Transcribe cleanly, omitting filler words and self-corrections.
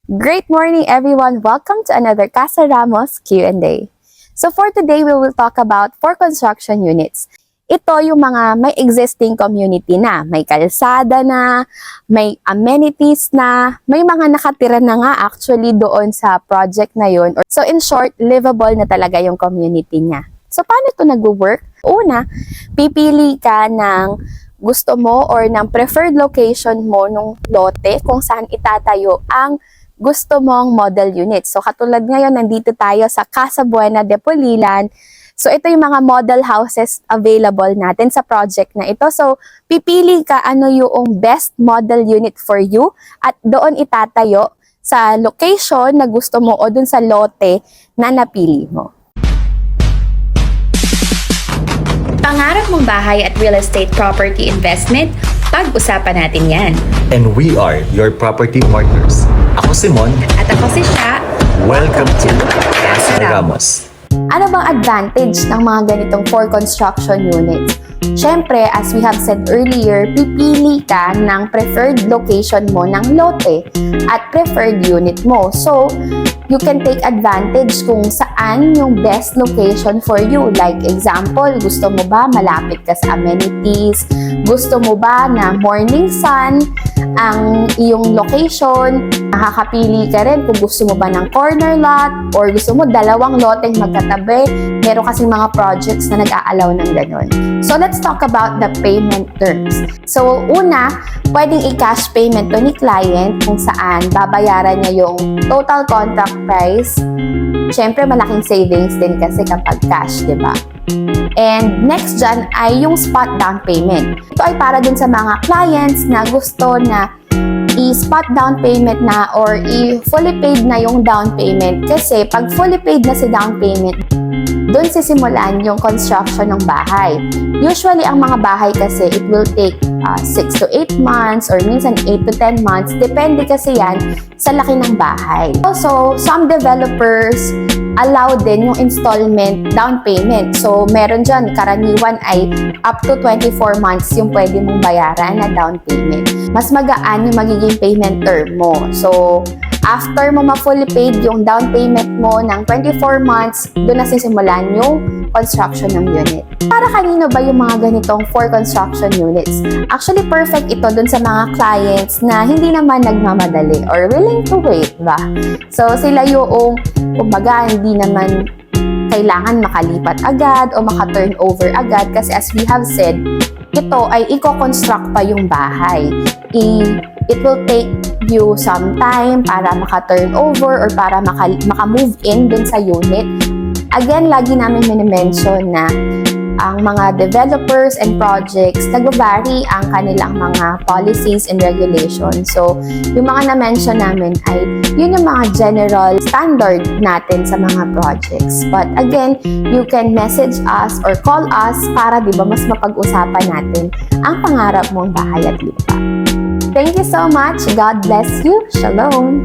Great morning, everyone! Welcome to another Casa Ramos Q&A. So for today, we will talk about 4 construction units. Ito yung mga may existing community na, may kalsada na, may amenities na, may mga nakatira na nga actually doon sa project na yun. So in short, livable na talaga yung community niya. So paano ito nag-work? Una, pipili ka ng gusto mo or ng preferred location mo nung lote kung saan itatayo ang gusto mong model unit. So katulad ngayon, nandito tayo sa Casa Buena de Pulilan. So ito yung mga model houses available natin sa project na ito. So pipili ka ano yung best model unit for you at doon itatayo sa location na gusto mo o dun sa lote na napili mo. Pangarap mong bahay at real estate property investment, pag-usapan natin yan. And we are your property partners. Ako si Mon. At ako si Sha. Welcome to Casa Ramos. Ano bang advantage ng mga ganitong 4 construction units? Siyempre, as we have said earlier, pipili ka ng preferred location mo ng lote at preferred unit mo. So, you can take advantage kung saan yung best location for you. Like example, gusto mo ba malapit ka sa amenities? Gusto mo ba na morning sun ang iyong location? Nakakapili ka rin kung gusto mo ba ng corner lot or gusto mo dalawang loteng magkatabi. Meron kasing mga projects na nag-aalaw ng ganun. So, let's talk about the payment terms. So, una, pwedeng i-cash payment to ni client kung saan babayaran niya yung total contract price. Siyempre, malaking savings din kasi kapag cash, di ba? And next dyan ay yung spot down payment. Ito ay para din sa mga clients na gusto na i-spot down payment na or i-fully paid na yung down payment. Kasi pag fully paid na si down payment, doon sisimulan yung construction ng bahay. Usually, ang mga bahay kasi, it will take 6 to 8 months or minsan 8 to 10 months. Depende kasi yan sa laki ng bahay. Also, some developers allow din yung installment down payment. So, meron dyan, karaniwan ay up to 24 months yung pwede mong bayaran na down payment. Mas magaan yung magiging payment term mo. So, after mo ma-fully paid yung down payment mo ng 24 months, doon na sisimulan yung construction ng unit. Para kanino ba yung mga ganitong 4 construction units? Actually, perfect ito dun sa mga clients na hindi naman nagmamadali or willing to wait ba? So, sila yung, kumbaga, hindi naman kailangan makalipat agad o maka-turn over agad kasi as we have said, ito ay i-construct pa yung bahay. It will take you some time para maka-turn over or para maka-move in dun sa unit. Again, lagi namin minimension na ang mga developers and projects, nag-vary ang kanilang mga policies and regulations. So, yung mga na-mention namin ay yun yung mga general standard natin sa mga projects. But again, you can message us or call us para di ba mas mapag-usapan natin ang pangarap mong bahay at lupa. Thank you so much. God bless you. Shalom.